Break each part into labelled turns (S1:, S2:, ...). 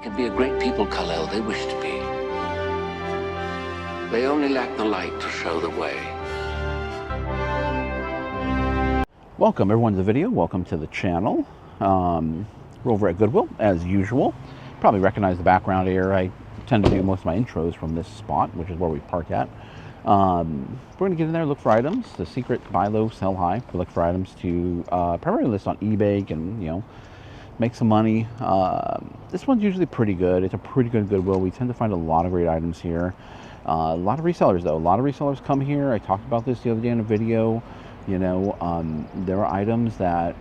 S1: can be a great people, Kal-El. They wish to be. They only lack the light to show the way.
S2: Welcome everyone to the video. Welcome to the channel. We're over at Goodwill as usual. Probably recognize the background here. I tend to do most of my intros from this spot, which is where we park at. We're going to get in there, look for items. The secret: buy low, sell high. We look for items to primarily list on eBay and make some money. This one's usually pretty good. It's a pretty good Goodwill. We tend to find a lot of great items here. A lot of resellers though. A lot of resellers come here. I talked about this the other day in a video. There are items that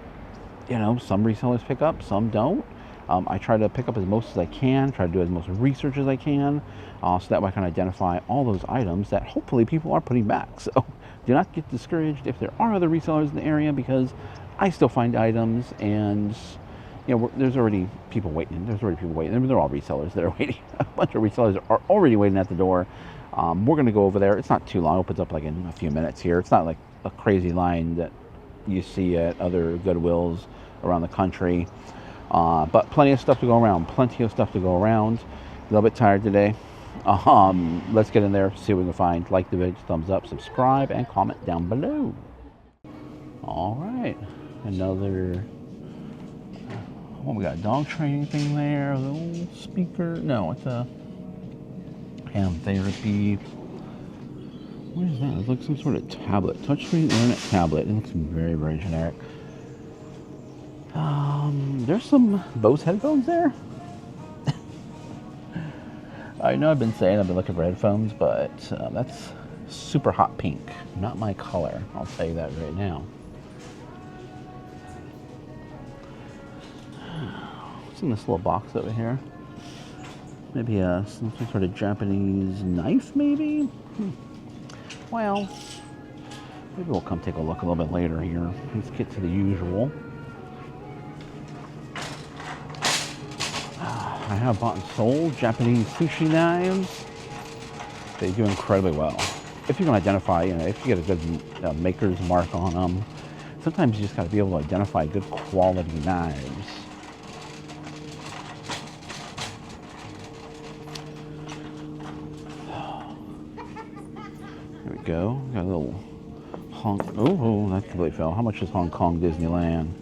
S2: some resellers pick up, some don't. I try to pick up as most as I can, try to do as much research as I can, so that way I can identify all those items that hopefully people are putting back. So do not get discouraged if there are other resellers in the area, because I still find items, and there's already people waiting. They're all resellers that are waiting. A bunch of resellers are already waiting at the door. We're going to go over there. It's not too long. It opens up like in a few minutes here. It's not like a crazy line that you see at other Goodwills around the country. But plenty of stuff to go around. A little bit tired today. Let's get in there, see what we can find. Like the video, thumbs up, subscribe, and comment down below. All right, another. Oh, we got a dog training thing there. A little speaker. No, it's a hand therapy. What is that? It looks like some sort of tablet. Touchscreen internet tablet. It looks very, very generic. There's some Bose headphones there. I know I've been saying I've been looking for headphones, but that's super hot pink. Not my color. I'll tell you that right now. What's in this little box over here? Maybe some sort of Japanese knife, maybe? Well, maybe we'll come take a look a little bit later here. Let's get to the usual. I have bought and sold Japanese sushi knives. They do incredibly well. If you can identify, if you get a good maker's mark on them, sometimes you just got to be able to identify good quality knives. There we go. Got a little Oh, that completely fell. How much is Hong Kong Disneyland?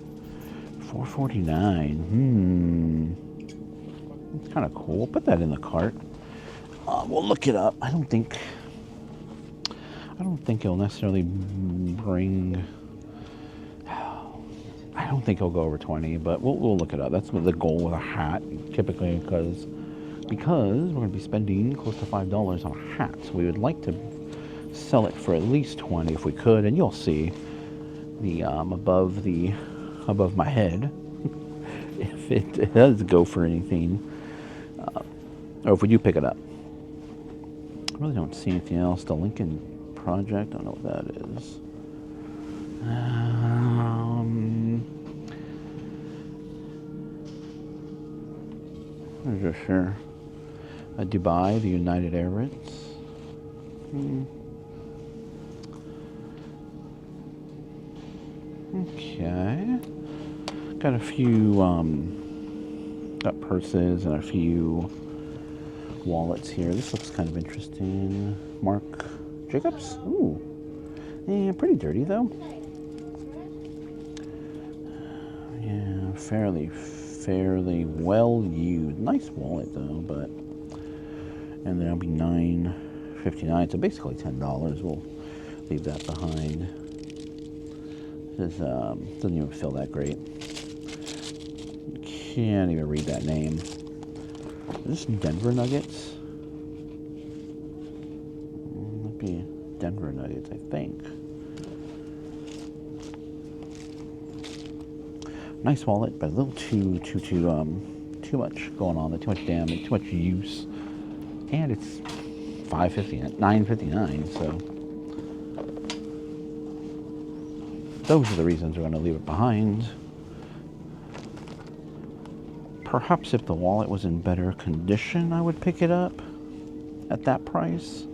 S2: $4.49. It's kind of cool. Put that in the cart. We'll look it up. I don't think it'll necessarily bring. I don't think it'll go over 20, but we'll look it up. That's the goal with a hat, typically, because we're going to be spending close to $5 on a hat. So we would like to sell it for at least 20 if we could, and you'll see the above my head if it does go for anything. Or if we do pick it up. I really don't see anything else. The Lincoln Project, I don't know what that is. I'm not sure. Dubai, the United Emirates. Okay. Got a few got purses and a few wallets here. This looks kind of interesting. Marc Jacobs. Ooh. Yeah, pretty dirty though. Yeah, fairly well used. Nice wallet though, but and that'll be $9.59. So basically $10. We'll leave that behind. This doesn't even feel that great. Can't even read that name. Is this Denver Nuggets? Might be Denver Nuggets, I think. Nice wallet, but a little too much going on. Too much damage, too much use, and it's $9.59. So those are the reasons we're going to leave it behind. Perhaps if the wallet was in better condition, I would pick it up at that price.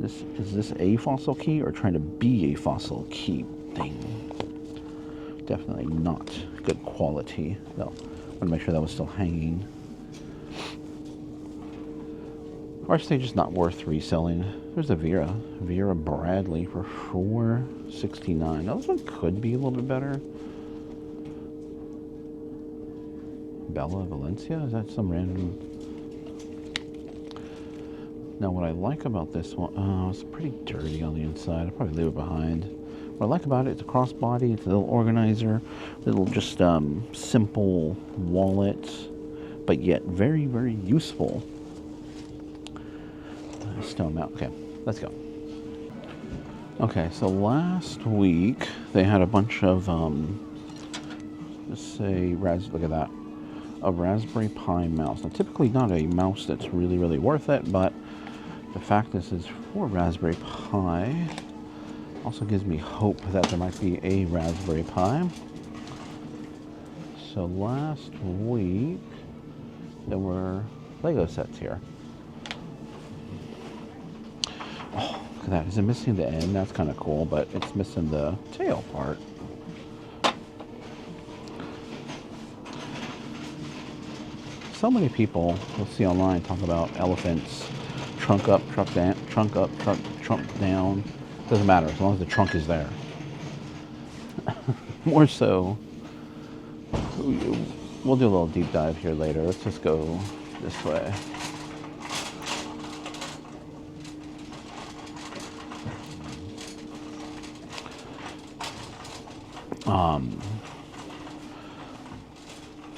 S2: Is this a fossil key or trying to be a fossil key thing? Definitely not good quality. No, to make sure that was still hanging. Or I say just not worth reselling. There's a Vera Bradley for $4.69. Now this one could be a little bit better. Bella Valencia? Is that some random? Now what I like about this one, it's pretty dirty on the inside. I'll probably leave it behind. What I like about it, it's a crossbody, it's a little organizer, little just simple wallet, but yet very, very useful. Stone mount. Okay, let's go. Okay, so last week they had a bunch of let's say look at that, a Raspberry Pi mouse. Now typically not a mouse that's really, really worth it, but the fact this is for Raspberry Pi also gives me hope that there might be a Raspberry Pi. So last week there were Lego sets here. Oh, look at that. Is it missing the end? That's kind of cool, but it's missing the tail part. So many people you'll see online talk about elephants, trunk up, trunk down, trunk up, trunk down. Doesn't matter as long as the trunk is there. More so, we'll do a little deep dive here later. Let's just go this way.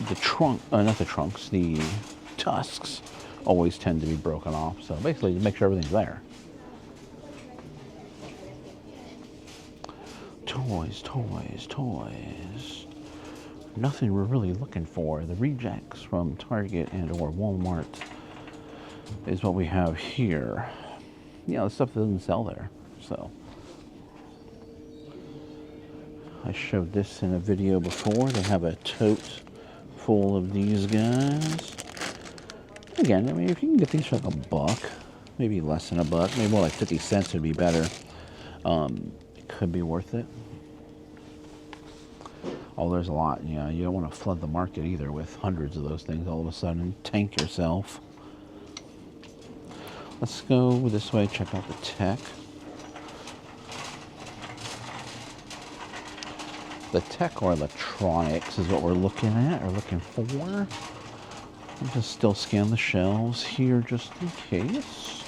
S2: The trunk, not the trunks, the tusks always tend to be broken off. So basically, to make sure everything's there. Toys, toys, toys. Nothing we're really looking for. The rejects from Target and or Walmart is what we have here. You know, the stuff that doesn't sell there. So I showed this in a video before. They have a tote full of these guys. Again, I mean, if you can get these for like $1, maybe less than $1, maybe more like 50 cents would be better. It could be worth it. Oh, there's a lot. You know, you don't want to flood the market either with hundreds of those things all of a sudden. Tank yourself. Let's go this way, check out the tech. The tech or electronics is what we're looking at or looking for. I'll just still scan the shelves here just in case.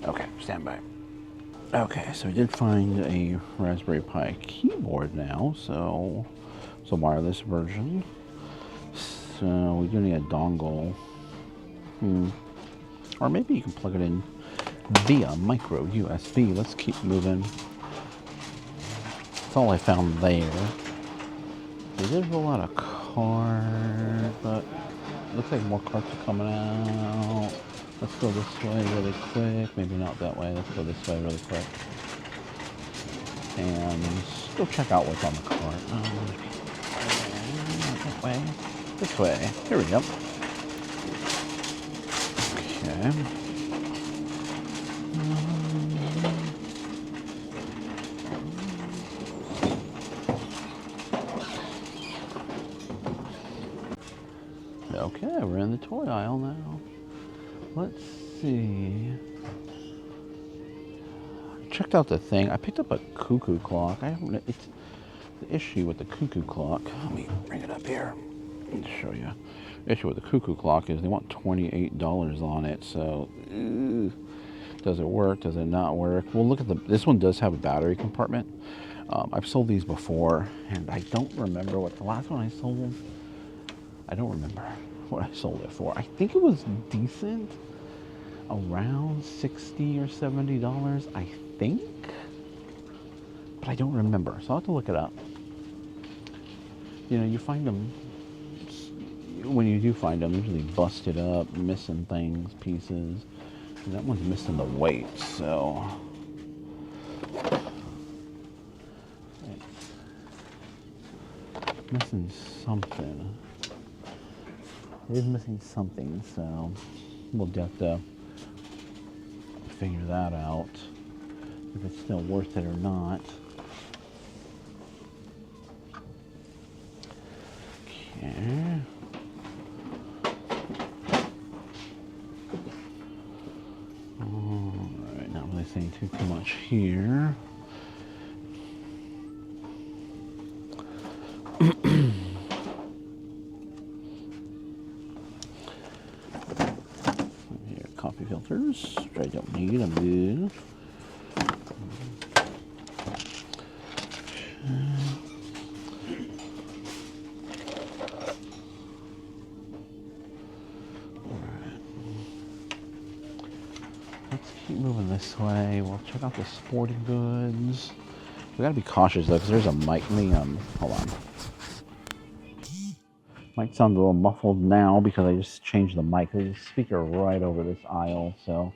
S2: Okay, stand by. Okay, so we did find a Raspberry Pi keyboard now, so it's a wireless version. So we do need a dongle. Or maybe you can plug it in via micro USB. Let's keep moving. That's all I found there. They did roll out a card, but it looks like more cards are coming out. Let's go this way really quick. Maybe not that way. Let's go this way really quick. And let's go check out what's on the card. Not that way. This way. Here we go. Okay. Okay, we're in the toy aisle now. Let's see. Checked out the thing. I picked up a cuckoo clock. It's the issue with the cuckoo clock. Let me bring it up here and show you. The issue with the cuckoo clock is they want $28 on it. So, does it work? Does it not work? Well, look at this one does have a battery compartment. I've sold these before, and I don't remember what the last one I sold. I don't remember what I sold it for. I think it was decent, around $60 or $70, I think, but I don't remember, so I'll have to look it up. You know, you find them, when you do find them, usually busted up, missing things, pieces, and that one's missing the weight, so Missing something. It is missing something, so we'll have to figure that out. If it's still worth it or not. Okay. Alright, not really saying too much here. Here, coffee filters, which I don't need, I'm good. Keep moving this way. We'll check out the sporting goods. We gotta be cautious though, because there's a mic. Let me hold on. Might sound a little muffled now because I just changed the mic. There's a speaker right over this aisle, so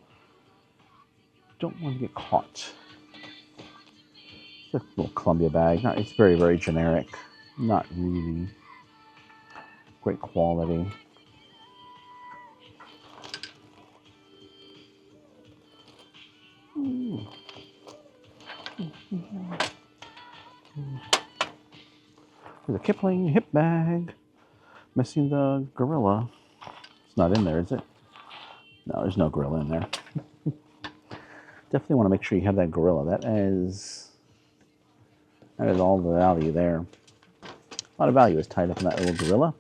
S2: don't want to get caught. It's a little Columbia bag. It's very, very generic. Not really great quality. There's a Kipling hip bag. Missing the gorilla. It's not in there, is it? No, there's no gorilla in there. Definitely want to make sure you have that gorilla. That is all the value there. A lot of value is tied up in that little gorilla.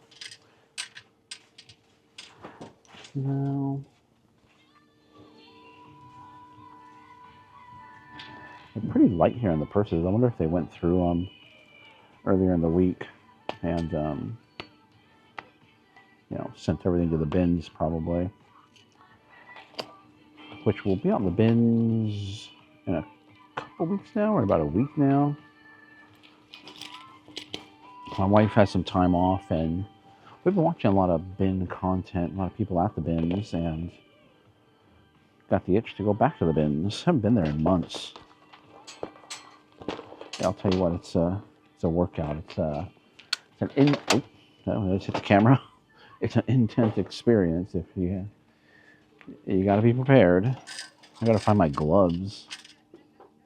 S2: No. They're pretty light here in the purses. I wonder if they went through them earlier in the week and you know, sent everything to the bins probably, which will be out in the bins in a couple weeks now, or about a week now. My wife has some time off and we've been watching a lot of bin content, a lot of people at the bins, and got the itch to go back to the bins. Haven't been there in months. Yeah, I'll tell you what, it's a workout. It's I just hit the camera. It's an intense experience. If you got to be prepared. I got to find my gloves.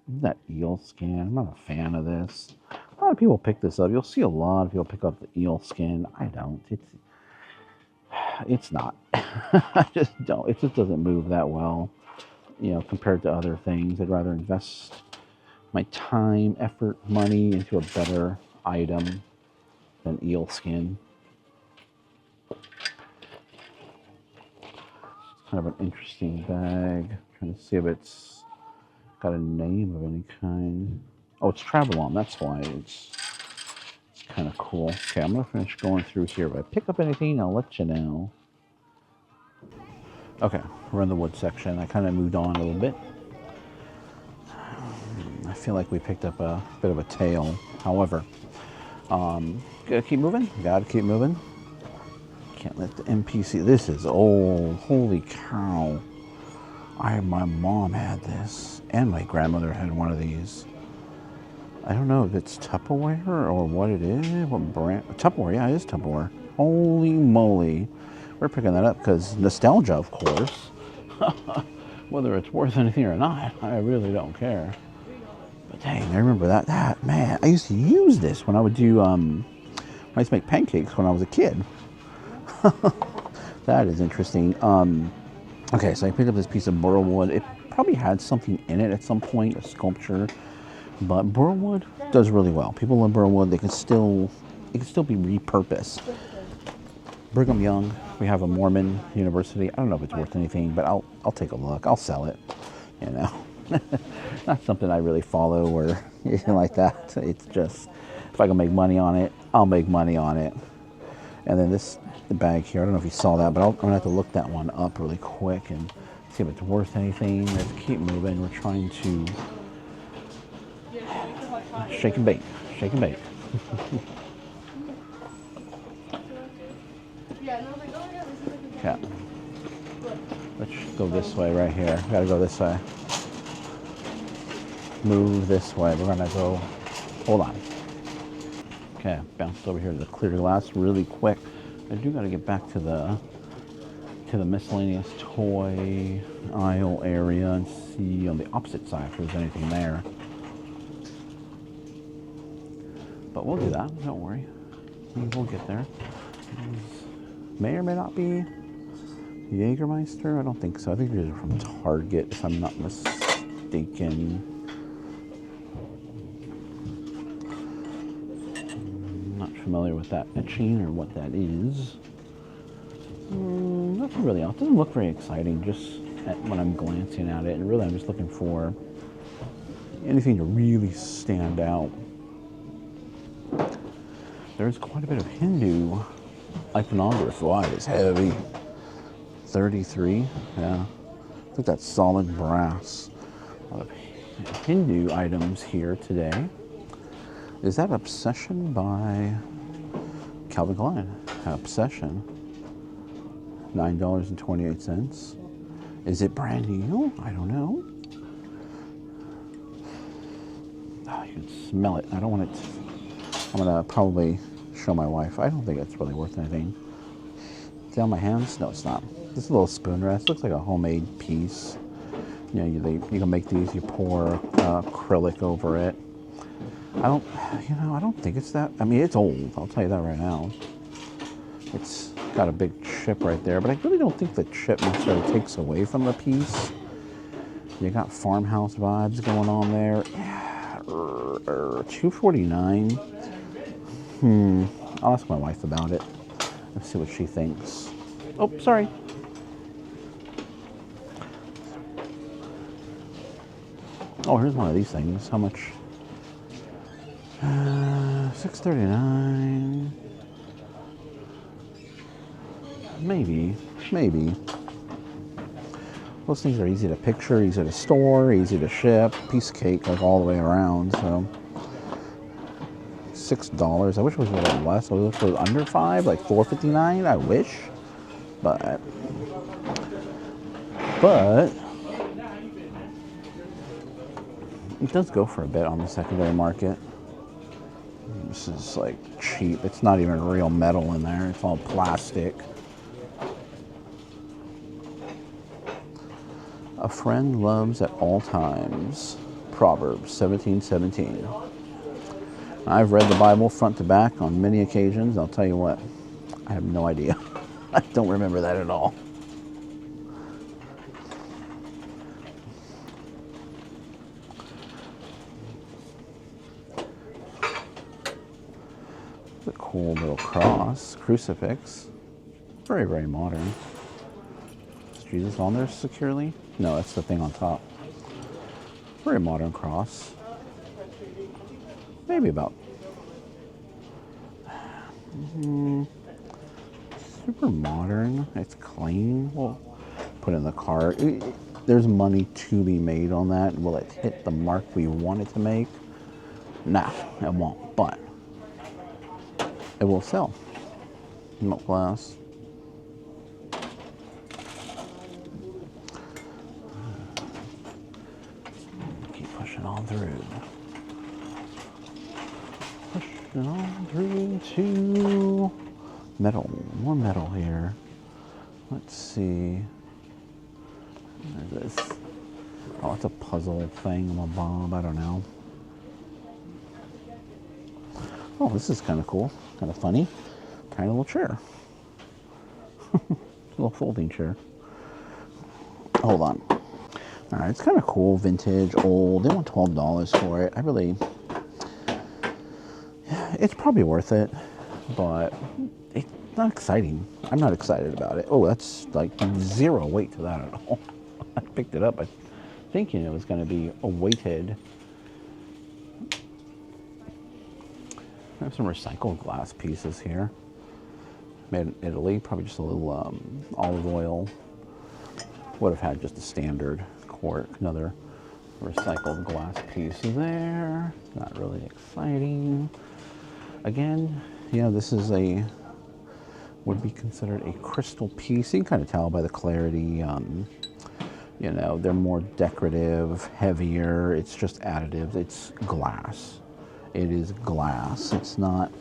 S2: That eel skin. I'm not a fan of this. A lot of people pick this up. You'll see a lot of people pick up the eel skin. I don't. It's not. I just don't. It just doesn't move that well, you know, compared to other things. I'd rather invest my time, effort, money into a better item than eel skin. Kind of an interesting bag. Trying to see if it's got a name of any kind. Oh, it's Travel On. That's why it's kind of cool. Okay, I'm gonna finish going through here. If I pick up anything, I'll let you know. Okay, we're in the wood section. I kind of moved on a little bit. I feel like we picked up a bit of a tail. However, gotta keep moving. Gotta keep moving. Can't let the NPC. This is old. Holy cow! My mom had this, and my grandmother had one of these. I don't know if it's Tupperware or what it is. What brand? Tupperware. Yeah, it is Tupperware. Holy moly! We're picking that up because nostalgia, of course. Whether it's worth anything or not, I really don't care. But dang, I remember that man. I used to use this when I would do I used to make pancakes when I was a kid. That is interesting. Okay, so I picked up this piece of burl wood. It probably had something in it at some point, a sculpture. But burl wood does really well. People love burl wood. It can still be repurposed. Brigham Young. We have a Mormon university. I don't know if it's worth anything, but I'll take a look. I'll sell it. You know, not something I really follow or anything like that. It's just if I can make money on it, I'll make money on it. And then the bag here. I don't know if you saw that, but I'm gonna have to look that one up really quick and see if it's worth anything. Let's keep moving. We're trying to shake and bake. Shake and bake. Yeah. Let's go this way right here. We gotta go this way. Move this way. We're gonna go. Hold on. Okay, Okay, bounced over here to the clear glass really quick. I do got to get back to the miscellaneous toy aisle area and see on the opposite side if there's anything there. But we'll do that, don't worry. We'll get there. May or may not be Jägermeister. I don't think so. I think these are from Target, if I'm not mistaken. I'm not familiar with that etching or what that is. Nothing really else. It doesn't look very exciting just when I'm glancing at it. And really, I'm just looking for anything to really stand out. There's quite a bit of Hindu iconography. Wow, it's heavy. 33, yeah. I think that's solid brass. A lot of Hindu items here today. Is that Obsession by Calvin Klein? Obsession. $9.28. Is it brand new? I don't know. Oh, you can smell it. I don't want it. I'm gonna probably show my wife. I don't think it's really worth anything. See on my hands? No, it's not. This is a little spoon rest. Looks like a homemade piece. You know, you can make these. You pour acrylic over it. I don't think it's that. I mean, it's old. I'll tell you that right now. It's got a big chip right there, but I really don't think the chip necessarily takes away from the piece. You got farmhouse vibes going on there. Yeah, $2.49. I'll ask my wife about it. Let's see what she thinks. Oh, sorry. Oh, here's one of these things. How much? $6.39. Maybe. Those things are easy to picture, easy to store, easy to ship. Piece of cake, like all the way around. So $6. I wish it was a little less. I wish it was under $5, like $4.59. I wish, but it does go for a bit on the secondary market. This is like cheap. It's not even real metal in there. It's all plastic. A friend loves at all times. Proverbs 17:17. I've read the Bible front to back on many occasions. I'll tell you what, I have no idea. I don't remember that at all. It's a cool little cross, crucifix. Very, very modern. Is Jesus on there securely? No, that's the thing on top. Very modern cross. Maybe about super modern. It's clean. We'll put it in the car. There's money to be made on that. Will it hit the mark we want it to make? Nah, it won't. But it will sell. Milk glass. Keep pushing on through. Pushing on through to metal. More metal here. Let's see. There's this. Oh, it's a puzzle thing. Bob. I don't know. Oh, this is kind of cool. Kind of funny. Kind of little chair. Little folding chair. Hold on. All right, it's kind of cool, vintage, old. They want $12 for it. It's probably worth it, but it's not exciting. I'm not excited about it. Oh, that's like zero weight to that at all. I picked it up thinking it was going to be a weighted. I have some recycled glass pieces here. Made in Italy, probably just a little olive oil. Would have had just a standard quart. Another recycled glass piece there. Not really exciting. Again, yeah, this is would be considered a crystal piece. You can kind of tell by the clarity. You know, they're more decorative, heavier. It's just additives. It's glass. It is glass. It's not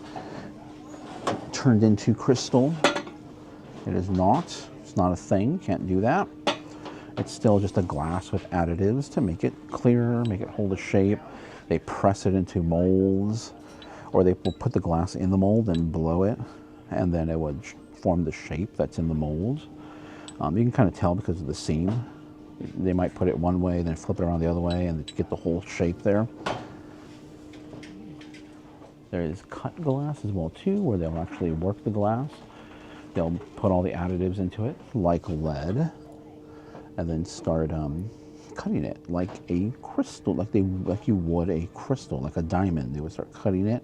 S2: turned into crystal. It is not. It's not a thing. Can't do that. It's still just a glass with additives to make it clearer, make it hold a shape. They press it into molds, or they will put the glass in the mold and blow it, and then it would form the shape that's in the mold. You can kind of tell because of the seam. They might put it one way, then flip it around the other way, and get the whole shape there. There is cut glass as well too, where they'll actually work the glass. They'll put all the additives into it, like lead, and then start cutting it like a crystal, like you would a crystal, like a diamond. They would start cutting it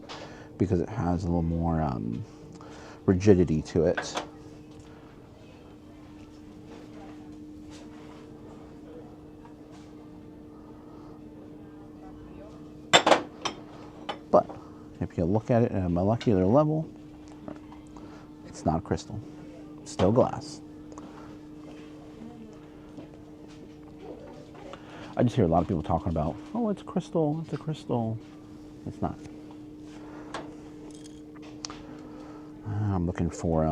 S2: because it has a little more rigidity to it. But if you look at it at a molecular level, it's not crystal. It's still glass. I just hear a lot of people talking about, oh, it's crystal, it's a crystal. It's not. I'm looking for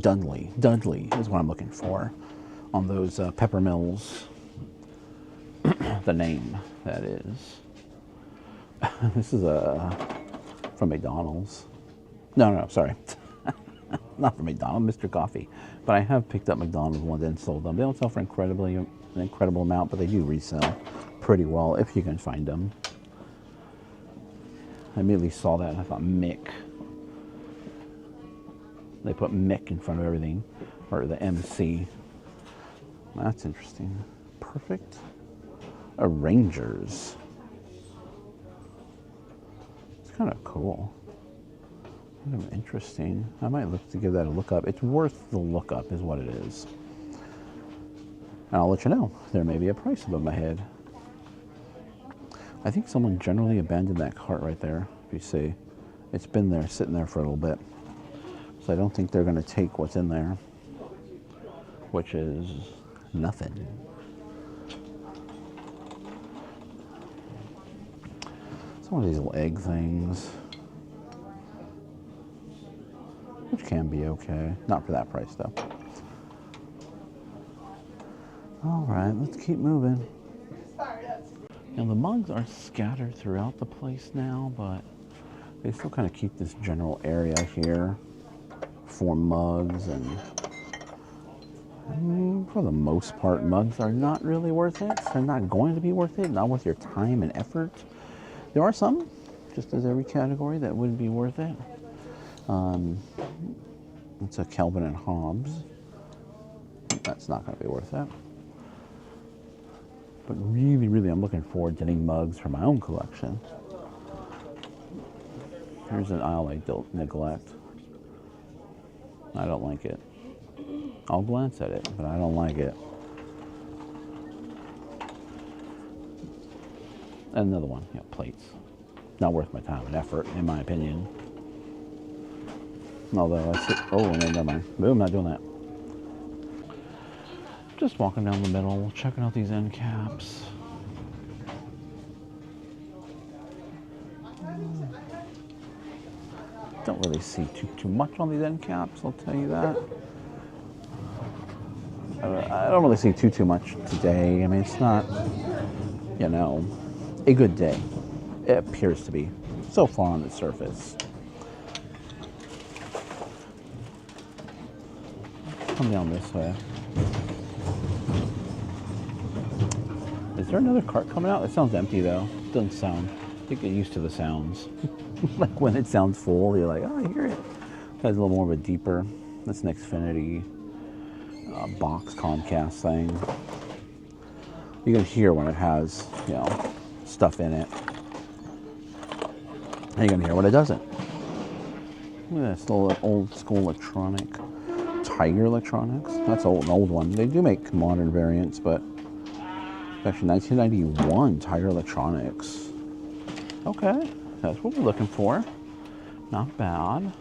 S2: Dudley. Dudley is what I'm looking for on those pepper mills. The name, that is. This is from McDonald's. No, sorry. Not from McDonald's, Mr. Coffee. But I have picked up McDonald's ones and sold them. They don't sell for an incredible amount, but they do resell pretty well if you can find them. I immediately saw that and I thought, Mick. They put Mick in front of everything, or the MC. That's interesting. Perfect Arrangers. It's kind of cool. Kind of interesting. I might look to give that a look up. It's worth the look up, is what it is. And I'll let you know. There may be a price above my head. I think someone generally abandoned that cart right there. If you see, it's been there, sitting there for a little bit. So I don't think they're going to take what's in there, which is nothing. Some of these little egg things, which can be okay. Not for that price, though. All right, let's keep moving. Now, the mugs are scattered throughout the place now, but they still kind of keep this general area here for mugs, and for the most part, mugs are not really worth it. They're not going to be worth it, not worth your time and effort. There are some, just as every category, that would be worth it. It's a Kelvin and Hobbes. That's not going to be worth it. But really, really, I'm looking forward to getting mugs for my own collection. Here's an aisle I don't neglect. I don't like it. I'll glance at it, but I don't like it. And another one, plates. Not worth my time and effort, in my opinion. Although I see, oh, never mind. Boom, not doing that. Just walking down the middle, checking out these end caps. Don't really see too much on these end caps, I'll tell you that. I don't really see too much today. I mean, it's not, a good day. It appears to be, so far on the surface. Come down this way. Is there another cart coming out? It sounds empty though. It doesn't sound. You get used to the sounds. Like when it sounds full, you're like, oh, I hear it. It has a little more of a deeper. That's an Xfinity box Comcast thing. You can hear when it has, stuff in it. And you can hear when it doesn't. Look at this little old school electronic. Tiger Electronics. That's an old one. They do make modern variants, but it's actually 1991 Tiger Electronics. Okay, that's what we're looking for. Not bad.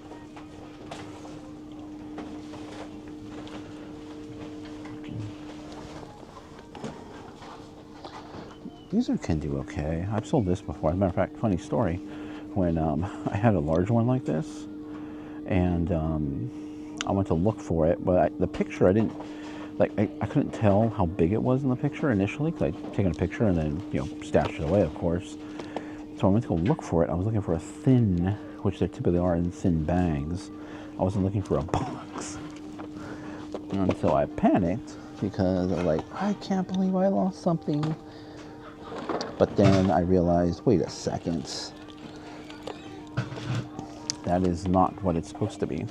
S2: These can do okay. I've sold this before. As a matter of fact, funny story. When I had a large one like this, and I went to look for it, but the picture I didn't, like, I couldn't tell how big it was in the picture initially, because I'd taken a picture and then, you know, stashed it away, of course. So I went to go look for it. I was looking for a thin, which there typically are in thin bags. I wasn't looking for a box. And so I panicked because I was like, I can't believe I lost something. But then I realized, wait a second. That is not what it's supposed to be.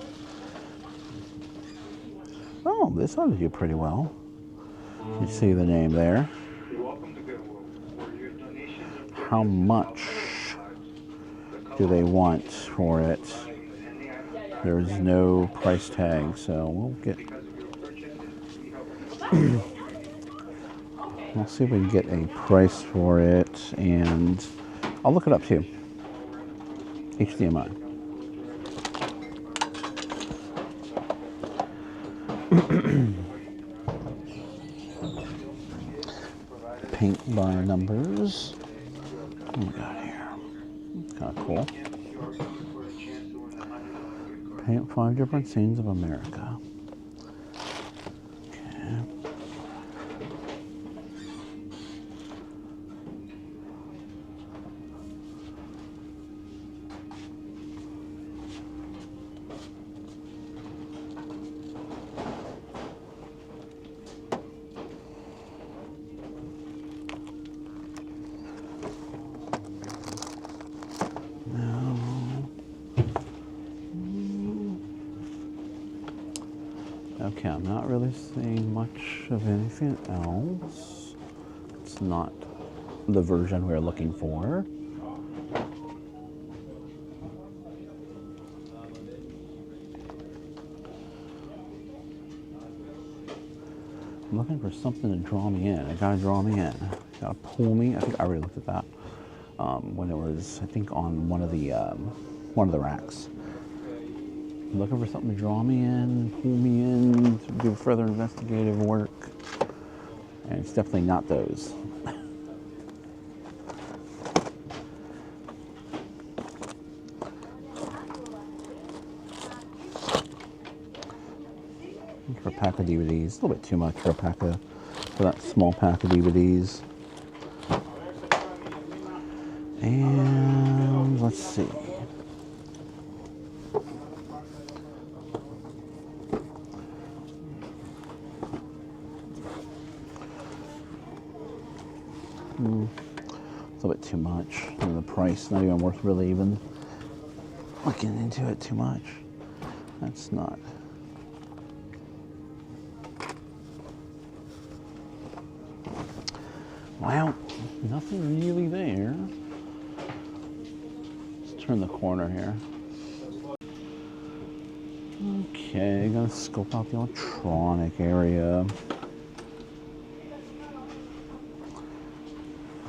S2: Oh, this ought to do pretty well. You see the name there. How much do they want for it? There is no price tag, so we'll get... We'll see if we can get a price for it, and I'll look it up too. HDMI. Paint by numbers. What do we got here? Kind of cool. Paint 5 different scenes of America. Okay. Okay, I'm not really seeing much of anything else. It's not the version we're looking for. I'm looking for something to draw me in. I gotta draw me in. Gotta pull me. I think I already looked at that when it was, I think, on one of the racks. I'm looking for something to draw me in, pull me in, to do further investigative work, and it's definitely not those. For a pack of DVDs, a little bit too much for a pack of, for that small pack of DVDs. And let's see. It's a little bit too much. And the price, not even worth really even looking into it too much. That's not. Well, nothing really there. Let's turn the corner here. Okay, gonna scope out the electronic area.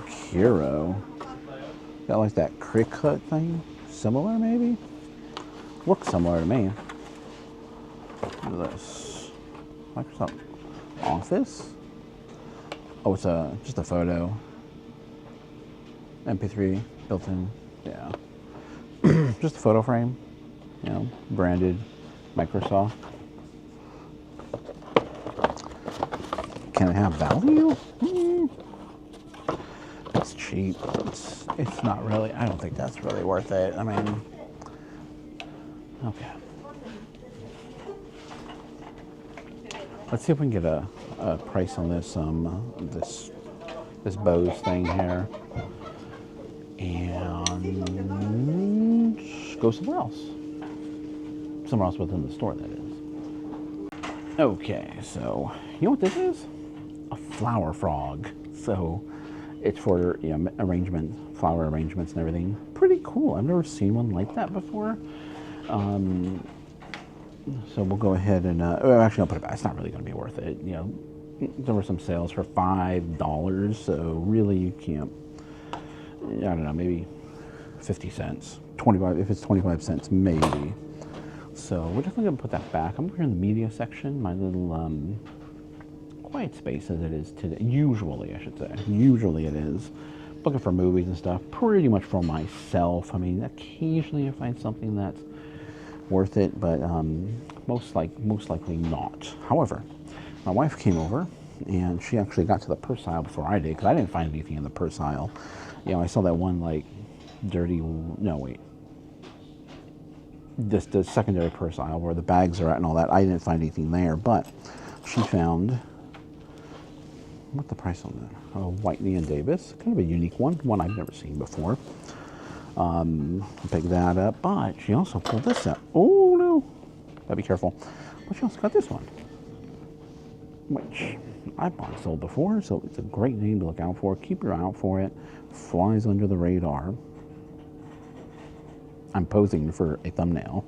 S2: Hero. Got like that crick cut thing. Similar, maybe? Looks similar to me. Look at this. Microsoft Office? Oh, it's just a photo. MP3 built in. Yeah. Just a photo frame. You know, branded Microsoft. Can it have value? It's cheap. It's not really, I don't think that's really worth it. I mean, okay. Let's see if we can get a price on this this Bose thing here, and go somewhere else within the store, that is. Okay, so you know what this is? A flower frog. So it's for, you know, arrangement, flower arrangements and everything. Pretty cool. I've never seen one like that before. So we'll go ahead and, actually, I'll put it back. It's not really going to be worth it. You know, there were some sales for $5, so really you can't, I don't know, maybe 50 cents. 25, if it's 25 cents, maybe. So we're definitely going to put that back. I'm over here in the media section, my little quiet space as it is today. Usually, I should say. Usually it is. Looking for movies and stuff, pretty much for myself. I mean, occasionally I find something that's worth it, but most likely not. However, my wife came over, and she actually got to the purse aisle before I did, because I didn't find anything in the purse aisle. You know, I saw that one, like, the secondary purse aisle where the bags are at and all that. I didn't find anything there, but she found, what's the price on that? Whitney and Davis, kind of a unique one I've never seen before. Pick that up, but she also pulled this out. Oh no, gotta be careful. But she also got this one, which I bought and sold before, so it's a great name to look out for. Keep your eye out for it. Flies under the radar. I'm posing for a thumbnail.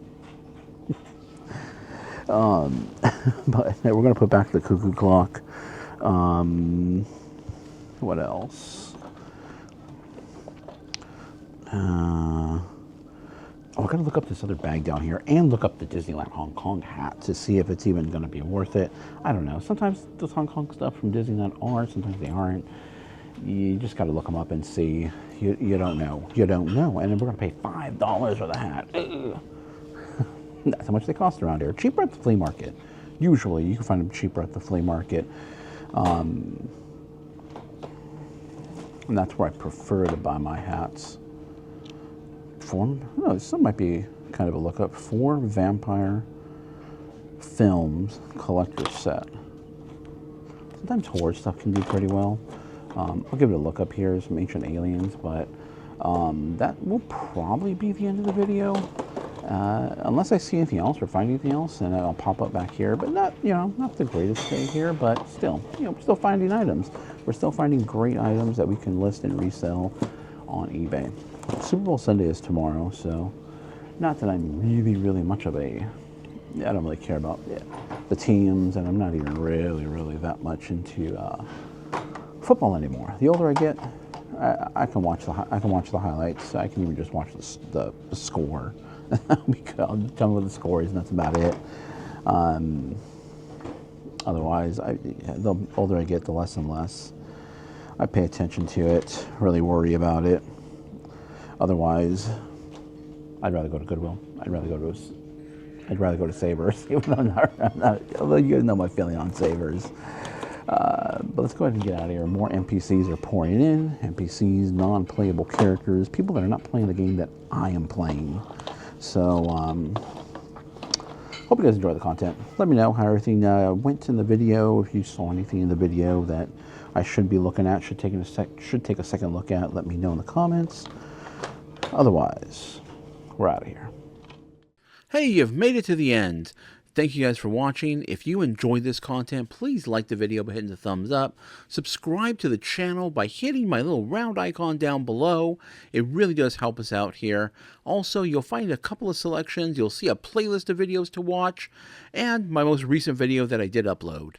S2: But we're gonna put back the cuckoo clock. What else? I gotta look up this other bag down here and look up the Disneyland Hong Kong hat to see if it's even gonna be worth it. I don't know. Sometimes those Hong Kong stuff from Disneyland are, sometimes they aren't. You just gotta look them up and see. You don't know. You don't know. And then we're gonna pay $5 for the hat. That's how much they cost around here. Cheaper at the flea market. Usually, you can find them cheaper at the flea market. And that's where I prefer to buy my hats. Some might be kind of a lookup. 4 Vampire Films collector set. Sometimes horror stuff can do pretty well. I'll give it a look up here, some Ancient Aliens, but that will probably be the end of the video. Unless I see anything else or find anything else, and I'll pop up back here. But not the greatest thing here, but still, we're still finding items. We're still finding great items that we can list and resell on eBay. Super Bowl Sunday is tomorrow, so not that I'm really much of I don't really care about the teams, and I'm not even really that much into football anymore. The older I get, I can watch the highlights. I can even just watch the score. I'll tell me what the score is, and that's about it. Otherwise, the older I get, the less and less I pay attention to it, really worry about it. Otherwise, I'd rather go to Goodwill. I'd rather go to Savers. Even though although you guys know my feeling on Savers. But let's go ahead and get out of here. More NPCs are pouring in. NPCs, non-playable characters, people that are not playing the game that I am playing. So, hope you guys enjoy the content. Let me know how everything went in the video. If you saw anything in the video that I should be looking at, should take a second look at, let me know in the comments. Otherwise, we're out of here. Hey, you've made it to the end. Thank you guys for watching. If you enjoyed this content, please like the video by hitting the thumbs up. Subscribe to the channel by hitting my little round icon down below. It really does help us out here. Also, you'll find a couple of selections. You'll see a playlist of videos to watch and my most recent video that I did upload.